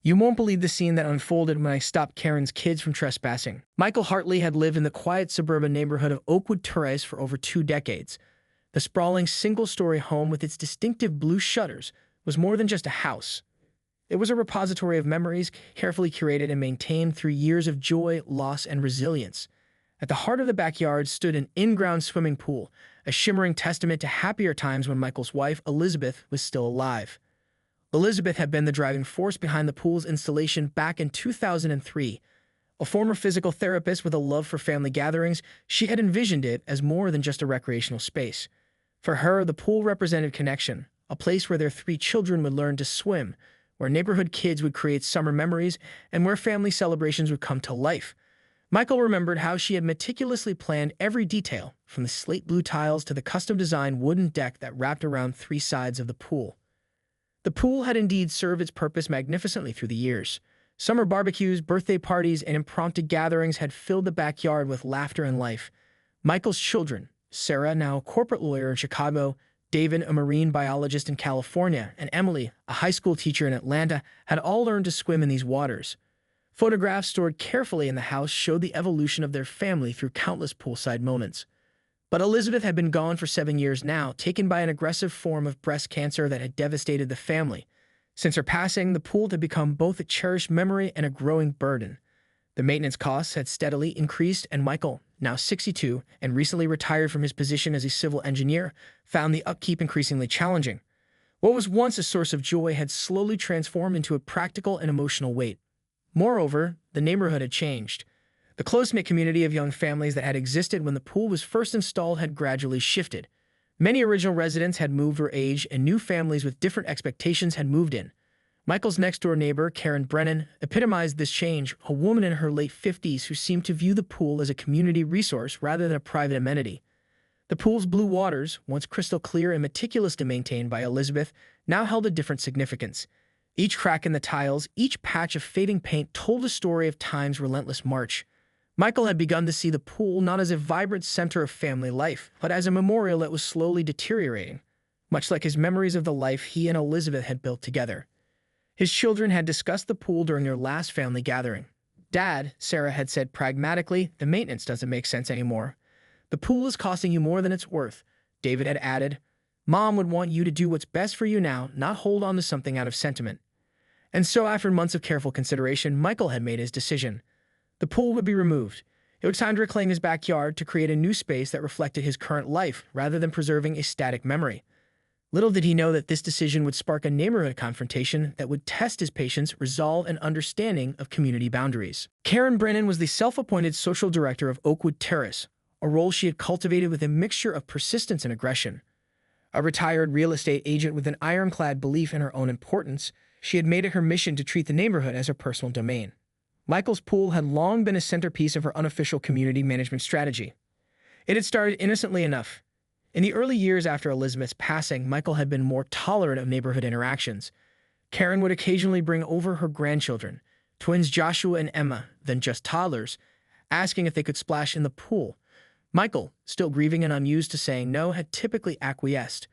You won't believe the scene that unfolded when I stopped Karen's kids from trespassing. Michael Hartley had lived in the quiet suburban neighborhood of Oakwood Terrace for over 2 decades. The sprawling single-story home with its distinctive blue shutters was more than just a house. It was a repository of memories carefully curated and maintained through years of joy, loss, and resilience. At the heart of the backyard stood an in-ground swimming pool, a shimmering testament to happier times when Michael's wife, Elizabeth, was still alive. Elizabeth had been the driving force behind the pool's installation back in 2003. A former physical therapist with a love for family gatherings, she had envisioned it as more than just a recreational space. For her, the pool represented connection, a place where their 3 children would learn to swim, where neighborhood kids would create summer memories, and where family celebrations would come to life. Michael remembered how she had meticulously planned every detail, from the slate blue tiles to the custom-designed wooden deck that wrapped around 3 sides of the pool. The pool had indeed served its purpose magnificently through the years. Summer barbecues, birthday parties, and impromptu gatherings had filled the backyard with laughter and life. Michael's children, Sarah, now a corporate lawyer in Chicago, David, a marine biologist in California, and Emily, a high school teacher in Atlanta, had all learned to swim in these waters. Photographs stored carefully in the house showed the evolution of their family through countless poolside moments. But Elizabeth had been gone for 7 years now, taken by an aggressive form of breast cancer that had devastated the family. Since her passing, the pool had become both a cherished memory and a growing burden. The maintenance costs had steadily increased, and Michael, now 62 and recently retired from his position as a civil engineer, found the upkeep increasingly challenging. What was once a source of joy had slowly transformed into a practical and emotional weight. Moreover, the neighborhood had changed. The close-knit community of young families that had existed when the pool was first installed had gradually shifted. Many original residents had moved or aged, and new families with different expectations had moved in. Michael's next-door neighbor, Karen Brennan, epitomized this change, a woman in her late 50s who seemed to view the pool as a community resource rather than a private amenity. The pool's blue waters, once crystal clear and meticulously maintained by Elizabeth, now held a different significance. Each crack in the tiles, each patch of fading paint told a story of time's relentless march. Michael had begun to see the pool not as a vibrant center of family life, but as a memorial that was slowly deteriorating, much like his memories of the life he and Elizabeth had built together. His children had discussed the pool during their last family gathering. "Dad," Sarah had said pragmatically, "the maintenance doesn't make sense anymore. The pool is costing you more than it's worth." David had added, "Mom would want you to do what's best for you now, not hold on to something out of sentiment." And so after months of careful consideration, Michael had made his decision. The pool would be removed. It was time to reclaim his backyard, to create a new space that reflected his current life rather than preserving a static memory. Little did he know that this decision would spark a neighborhood confrontation that would test his patience, resolve, and understanding of community boundaries. Karen Brennan was the self-appointed social director of Oakwood Terrace, a role she had cultivated with a mixture of persistence and aggression. A retired real estate agent with an ironclad belief in her own importance, she had made it her mission to treat the neighborhood as her personal domain. Michael's pool had long been a centerpiece of her unofficial community management strategy. It had started innocently enough. In the early years after Elizabeth's passing, Michael had been more tolerant of neighborhood interactions. Karen would occasionally bring over her grandchildren, twins Joshua and Emma, then just toddlers, asking if they could splash in the pool. Michael, still grieving and unused to saying no, had typically acquiesced.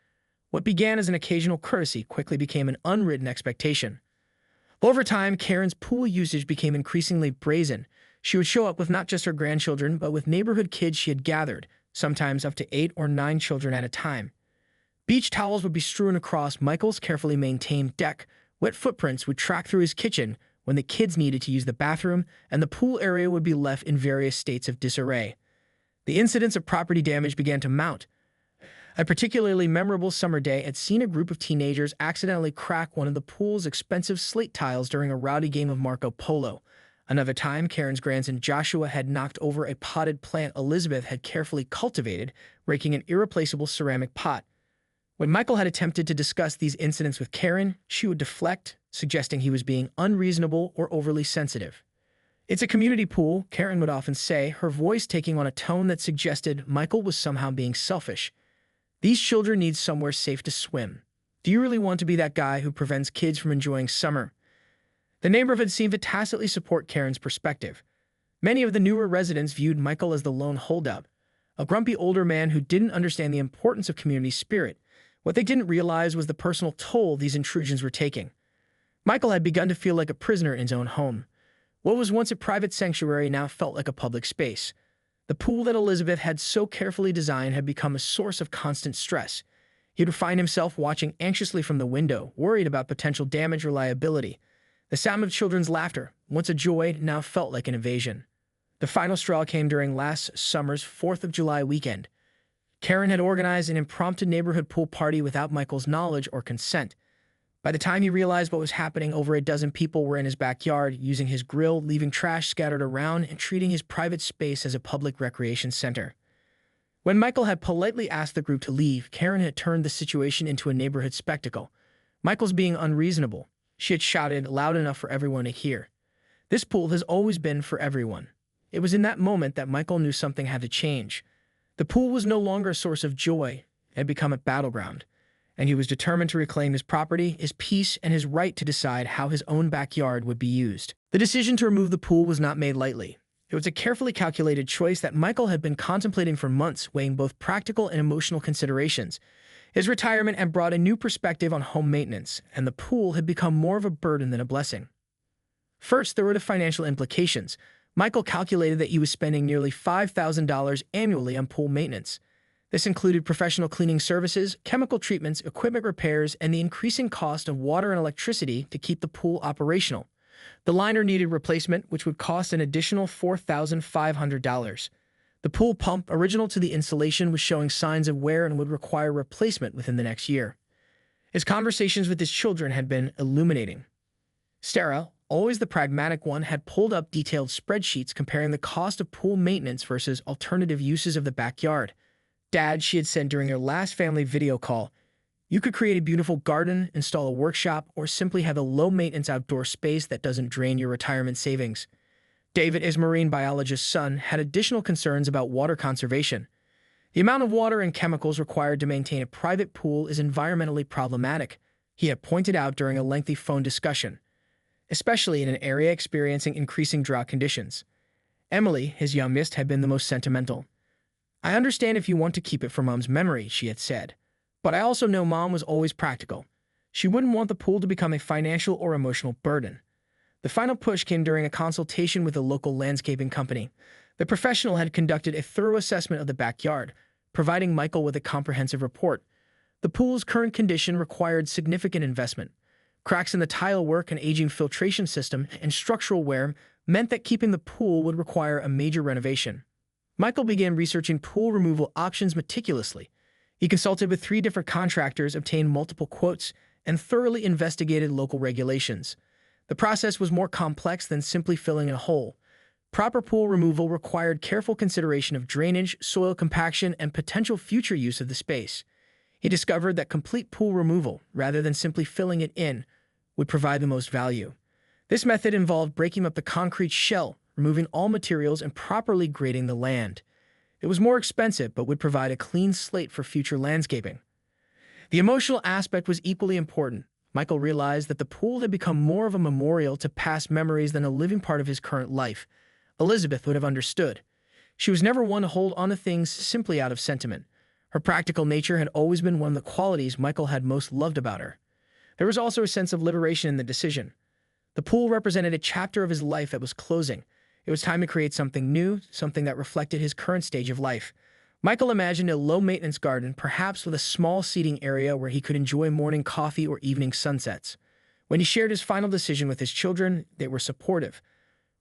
What began as an occasional courtesy quickly became an unwritten expectation. Over time, Karen's pool usage became increasingly brazen. She would show up with not just her grandchildren, but with neighborhood kids she had gathered, sometimes up to 8 or 9 children at a time. Beach towels would be strewn across Michael's carefully maintained deck. Wet footprints would track through his kitchen when the kids needed to use the bathroom, and the pool area would be left in various states of disarray. The incidents of property damage began to mount. A particularly memorable summer day had seen a group of teenagers accidentally crack one of the pool's expensive slate tiles during a rowdy game of Marco Polo. Another time, Karen's grandson Joshua had knocked over a potted plant Elizabeth had carefully cultivated, breaking an irreplaceable ceramic pot. When Michael had attempted to discuss these incidents with Karen, she would deflect, suggesting he was being unreasonable or overly sensitive. "It's a community pool," Karen would often say, her voice taking on a tone that suggested Michael was somehow being selfish. "These children need somewhere safe to swim. Do you really want to be that guy who prevents kids from enjoying summer?" The neighborhood seemed to tacitly support Karen's perspective. Many of the newer residents viewed Michael as the lone holdup, a grumpy older man who didn't understand the importance of community spirit. What they didn't realize was the personal toll these intrusions were taking. Michael had begun to feel like a prisoner in his own home. What was once a private sanctuary now felt like a public space. The pool that Elizabeth had so carefully designed had become a source of constant stress. He would find himself watching anxiously from the window, worried about potential damage or liability. The sound of children's laughter, once a joy, now felt like an invasion. The final straw came during last summer's 4th of July weekend. Karen had organized an impromptu neighborhood pool party without Michael's knowledge or consent. By the time he realized what was happening, over a dozen people were in his backyard, using his grill, leaving trash scattered around, and treating his private space as a public recreation center. When Michael had politely asked the group to leave, Karen had turned the situation into a neighborhood spectacle. Michael's being unreasonable. She had shouted loud enough for everyone to hear. This pool has always been for everyone. It was in that moment that Michael knew something had to change. The pool was no longer a source of joy. It had become a battleground. And he was determined to reclaim his property, his peace, and his right to decide how his own backyard would be used. The decision to remove the pool was not made lightly. It was a carefully calculated choice that Michael had been contemplating for months, weighing both practical and emotional considerations. His retirement had brought a new perspective on home maintenance, and the pool had become more of a burden than a blessing. First, there were the financial implications. Michael calculated that he was spending nearly $5,000 annually on pool maintenance. This included professional cleaning services, chemical treatments, equipment repairs, and the increasing cost of water and electricity to keep the pool operational. The liner needed replacement, which would cost an additional $4,500. The pool pump, original to the installation, was showing signs of wear and would require replacement within the next year. His conversations with his children had been illuminating. Sarah, always the pragmatic one, had pulled up detailed spreadsheets comparing the cost of pool maintenance versus alternative uses of the backyard. Dad, she had said during their last family video call, you could create a beautiful garden, install a workshop, or simply have a low-maintenance outdoor space that doesn't drain your retirement savings. David, his marine biologist's son, had additional concerns about water conservation. The amount of water and chemicals required to maintain a private pool is environmentally problematic, he had pointed out during a lengthy phone discussion, especially in an area experiencing increasing drought conditions. Emily, his youngest, had been the most sentimental. I understand if you want to keep it for Mom's memory, she had said, but I also know Mom was always practical. She wouldn't want the pool to become a financial or emotional burden. The final push came during a consultation with a local landscaping company. The professional had conducted a thorough assessment of the backyard, providing Michael with a comprehensive report. The pool's current condition required significant investment. Cracks in the tile work, an aging filtration system, and structural wear meant that keeping the pool would require a major renovation. Michael began researching pool removal options meticulously. He consulted with 3 different contractors, obtained multiple quotes, and thoroughly investigated local regulations. The process was more complex than simply filling a hole. Proper pool removal required careful consideration of drainage, soil compaction, and potential future use of the space. He discovered that complete pool removal, rather than simply filling it in, would provide the most value. This method involved breaking up the concrete shell, removing all materials, and properly grading the land. It was more expensive, but would provide a clean slate for future landscaping. The emotional aspect was equally important. Michael realized that the pool had become more of a memorial to past memories than a living part of his current life. Elizabeth would have understood. She was never one to hold on to things simply out of sentiment. Her practical nature had always been one of the qualities Michael had most loved about her. There was also a sense of liberation in the decision. The pool represented a chapter of his life that was closing. It was time to create something new, something that reflected his current stage of life. Michael imagined a low-maintenance garden, perhaps with a small seating area where he could enjoy morning coffee or evening sunsets. When he shared his final decision with his children, they were supportive.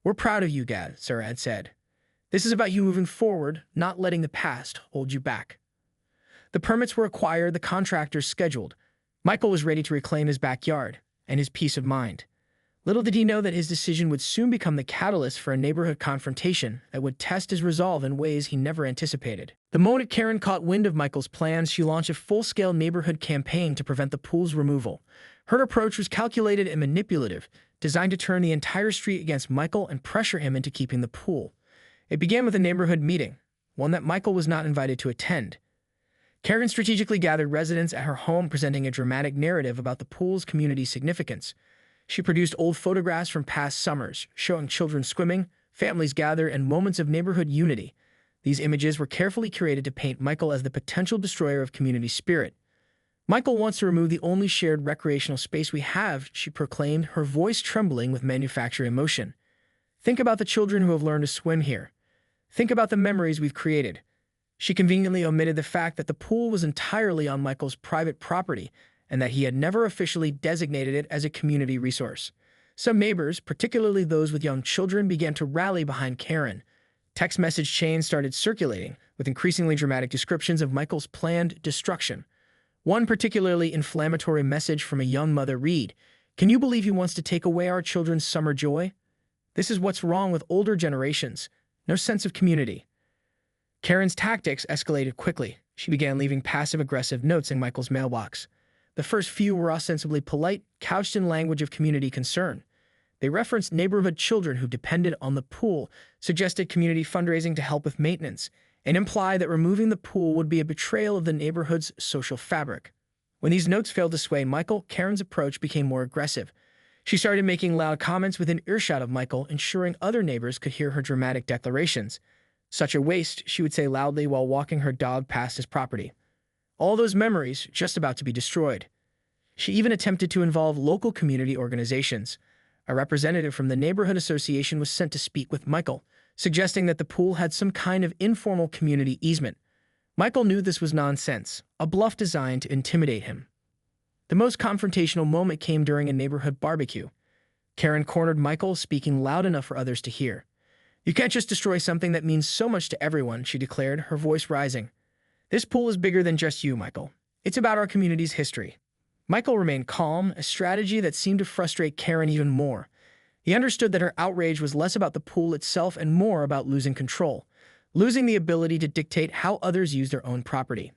"We're proud of you, Dad," Sarah had said. "This is about you moving forward, not letting the past hold you back." The permits were acquired, the contractors scheduled. Michael was ready to reclaim his backyard and his peace of mind. Little did he know that his decision would soon become the catalyst for a neighborhood confrontation that would test his resolve in ways he never anticipated. The moment Karen caught wind of Michael's plans, she launched a full-scale neighborhood campaign to prevent the pool's removal. Her approach was calculated and manipulative, designed to turn the entire street against Michael and pressure him into keeping the pool. It began with a neighborhood meeting, one that Michael was not invited to attend. Karen strategically gathered residents at her home, presenting a dramatic narrative about the pool's community significance. She produced old photographs from past summers, showing children swimming, families gathered, and moments of neighborhood unity. These images were carefully curated to paint Michael as the potential destroyer of community spirit. Michael wants to remove the only shared recreational space we have, she proclaimed, her voice trembling with manufactured emotion. Think about the children who have learned to swim here. Think about the memories we've created. She conveniently omitted the fact that the pool was entirely on Michael's private property and that he had never officially designated it as a community resource. Some neighbors, particularly those with young children, began to rally behind Karen. Text message chains started circulating, with increasingly dramatic descriptions of Michael's planned destruction. One particularly inflammatory message from a young mother read, "Can you believe he wants to take away our children's summer joy? This is what's wrong with older generations. No sense of community." Karen's tactics escalated quickly. She began leaving passive-aggressive notes in Michael's mailbox. The first few were ostensibly polite, couched in language of community concern. They referenced neighborhood children who depended on the pool, suggested community fundraising to help with maintenance, and implied that removing the pool would be a betrayal of the neighborhood's social fabric. When these notes failed to sway Michael, Karen's approach became more aggressive. She started making loud comments within earshot of Michael, ensuring other neighbors could hear her dramatic declarations. "Such a waste," she would say loudly while walking her dog past his property. All those memories just about to be destroyed. She even attempted to involve local community organizations. A representative from the neighborhood association was sent to speak with Michael, suggesting that the pool had some kind of informal community easement. Michael knew this was nonsense, a bluff designed to intimidate him. The most confrontational moment came during a neighborhood barbecue. Karen cornered Michael, speaking loud enough for others to hear. "You can't just destroy something that means so much to everyone," she declared, her voice rising. "This pool is bigger than just you, Michael. It's about our community's history." Michael remained calm, a strategy that seemed to frustrate Karen even more. He understood that her outrage was less about the pool itself and more about losing control, losing the ability to dictate how others use their own property.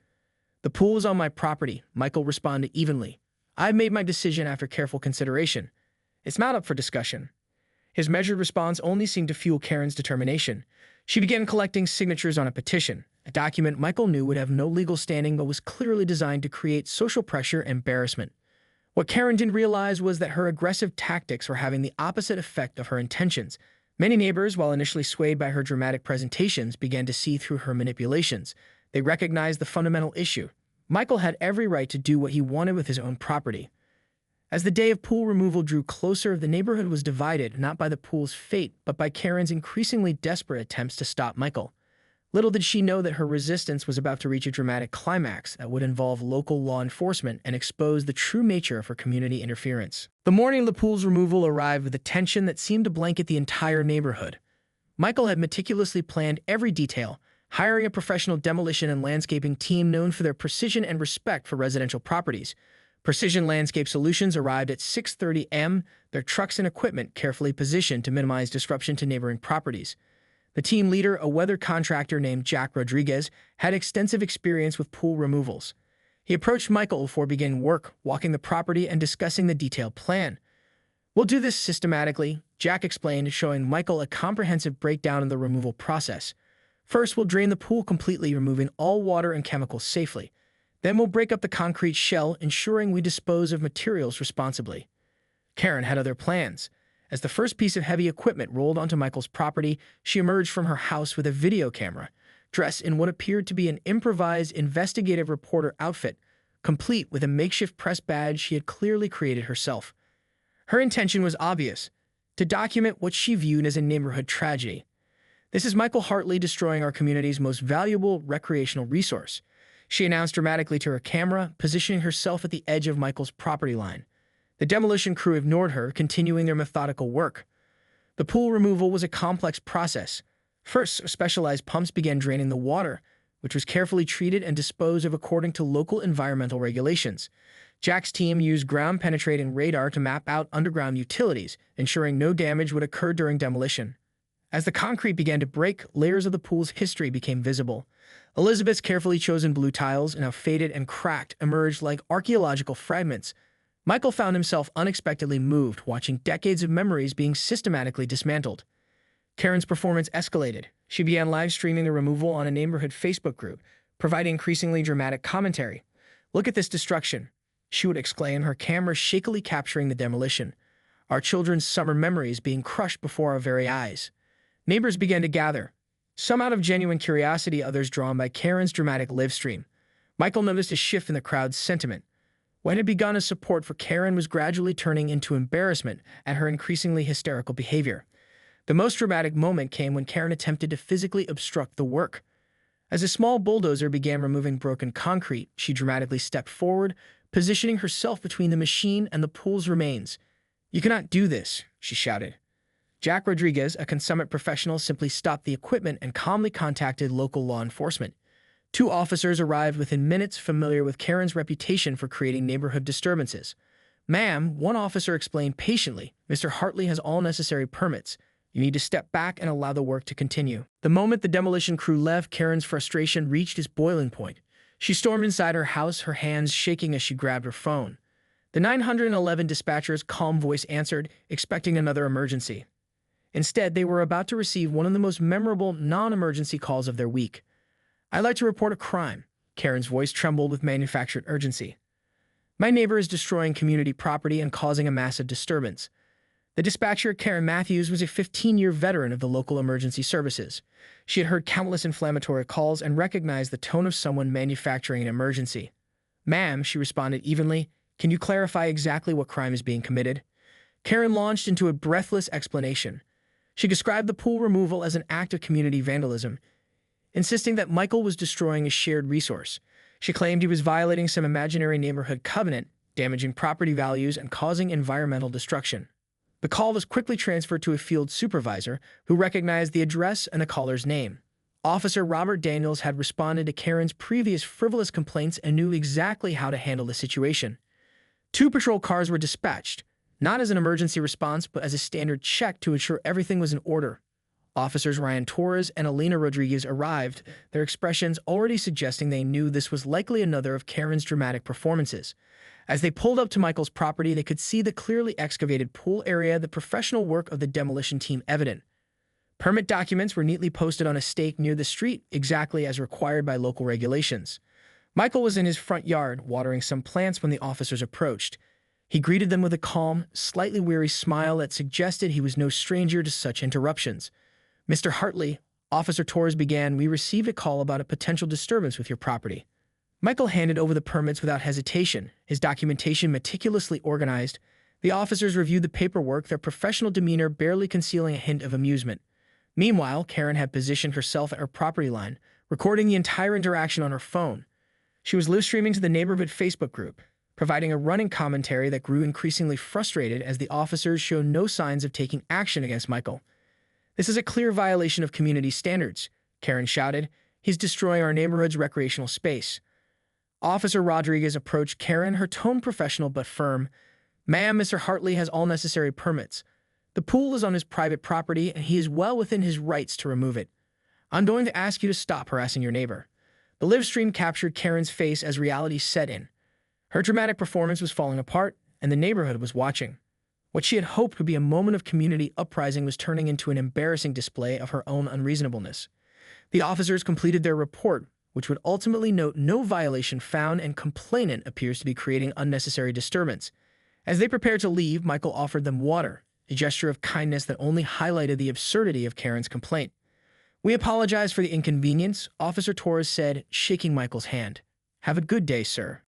"The pool is on my property," Michael responded evenly. "I've made my decision after careful consideration. It's not up for discussion." His measured response only seemed to fuel Karen's determination. She began collecting signatures on a petition, a document Michael knew would have no legal standing but was clearly designed to create social pressure and embarrassment. What Karen didn't realize was that her aggressive tactics were having the opposite effect of her intentions. Many neighbors, while initially swayed by her dramatic presentations, began to see through her manipulations. They recognized the fundamental issue. Michael had every right to do what he wanted with his own property. As the day of pool removal drew closer, the neighborhood was divided not by the pool's fate, but by Karen's increasingly desperate attempts to stop Michael. Little did she know that her resistance was about to reach a dramatic climax that would involve local law enforcement and expose the true nature of her community interference. The morning of the pool's removal arrived with a tension that seemed to blanket the entire neighborhood. Michael had meticulously planned every detail, hiring a professional demolition and landscaping team known for their precision and respect for residential properties. Precision Landscape Solutions arrived at 6:30 a.m., their trucks and equipment carefully positioned to minimize disruption to neighboring properties. The team leader, a weather contractor named Jack Rodriguez, had extensive experience with pool removals. He approached Michael before beginning work, walking the property and discussing the detailed plan. "We'll do this systematically," Jack explained, showing Michael a comprehensive breakdown of the removal process. "First, we'll drain the pool completely, removing all water and chemicals safely. Then we'll break up the concrete shell, ensuring we dispose of materials responsibly." Karen had other plans. As the first piece of heavy equipment rolled onto Michael's property, she emerged from her house with a video camera, dressed in what appeared to be an improvised investigative reporter outfit, complete with a makeshift press badge she had clearly created herself. Her intention was obvious: to document what she viewed as a neighborhood tragedy. "This is Michael Hartley destroying our community's most valuable recreational resource," she announced dramatically to her camera, positioning herself at the edge of Michael's property line. The demolition crew ignored her, continuing their methodical work. The pool removal was a complex process. First, specialized pumps began draining the water, which was carefully treated and disposed of according to local environmental regulations. Jack's team used ground-penetrating radar to map out underground utilities, ensuring no damage would occur during demolition. As the concrete began to break, layers of the pool's history became visible. Elizabeth's carefully chosen blue tiles, now faded and cracked, emerged like archaeological fragments. Michael found himself unexpectedly moved, watching decades of memories being systematically dismantled. Karen's performance escalated. She began live streaming the removal on a neighborhood Facebook group, providing increasingly dramatic commentary. "Look at this destruction," she would exclaim, her camera shakily capturing the demolition. "Our children's summer memories being crushed before our very eyes." Neighbors began to gather, some out of genuine curiosity, others drawn by Karen's dramatic live stream. Michael noticed a shift in the crowd's sentiment. What had begun as support for Karen was gradually turning into embarrassment at her increasingly hysterical behavior. The most dramatic moment came when Karen attempted to physically obstruct the work. As a small bulldozer began removing broken concrete, she dramatically stepped forward, positioning herself between the machine and the pool's remains. "You cannot do this," she shouted. Jack Rodriguez, a consummate professional, simply stopped the equipment and calmly contacted local law enforcement. 2 officers arrived within minutes, familiar with Karen's reputation for creating neighborhood disturbances. "Ma'am," one officer explained patiently, "Mr. Hartley has all necessary permits. You need to step back and allow the work to continue." The moment the demolition crew left, Karen's frustration reached its boiling point. She stormed inside her house, her hands shaking as she grabbed her phone. The 911 dispatcher's calm voice answered, expecting another emergency. Instead, they were about to receive one of the most memorable non-emergency calls of their week. "I'd like to report a crime." Karen's voice trembled with manufactured urgency. "My neighbor is destroying community property and causing a massive disturbance." The dispatcher, Karen Matthews, was a 15-year veteran of the local emergency services. She had heard countless inflammatory calls and recognized the tone of someone manufacturing an emergency. "Ma'am," she responded evenly, "can you clarify exactly what crime is being committed?" Karen launched into a breathless explanation. She described the pool removal as an act of community vandalism, insisting that Michael was destroying a shared resource. She claimed he was violating some imaginary neighborhood covenant, damaging property values, and causing environmental destruction. The call was quickly transferred to a field supervisor, who recognized the address and the caller's name. Officer Robert Daniels had responded to Karen's previous frivolous complaints and knew exactly how to handle the situation. 2 patrol cars were dispatched, not as an emergency response, but as a standard check to ensure everything was in order. Officers Ryan Torres and Alina Rodriguez arrived, their expressions already suggesting they knew this was likely another of Karen's dramatic performances. As they pulled up to Michael's property, they could see the clearly excavated pool area, the professional work of the demolition team evident. Permit documents were neatly posted on a stake near the street, exactly as required by local regulations. Michael was in his front yard, watering some plants when the officers approached. He greeted them with a calm, slightly weary smile that suggested he was no stranger to such interruptions. "Mr. Hartley," Officer Torres began, "we received a call about a potential disturbance with your property." Michael handed over the permits without hesitation, his documentation meticulously organized. The officers reviewed the paperwork, their professional demeanor barely concealing a hint of amusement. Meanwhile, Karen had positioned herself at her property line, recording the entire interaction on her phone. She was live-streaming to the neighborhood Facebook group, providing a running commentary that grew increasingly frustrated as the officers showed no signs of taking action against Michael. "This is a clear violation of community standards," Karen shouted. "He's destroying our neighborhood's recreational space." Officer Rodriguez approached Karen, her tone professional but firm. "Ma'am, Mr. Hartley has all necessary permits. The pool is on his private property, and he is well within his rights to remove it. I'm going to ask you to stop harassing your neighbor." The live stream captured Karen's face as reality set in. Her dramatic performance was falling apart, and the neighborhood was watching. What she had hoped would be a moment of community uprising was turning into an embarrassing display of her own unreasonableness. The officers completed their report, which would ultimately note no violation found, and complainant appears to be creating unnecessary disturbance. As they prepared to leave, Michael offered them water, a gesture of kindness that only highlighted the absurdity of Karen's complaint. "We apologize for the inconvenience," Officer Torres said, shaking Michael's hand. "Have a good day, sir."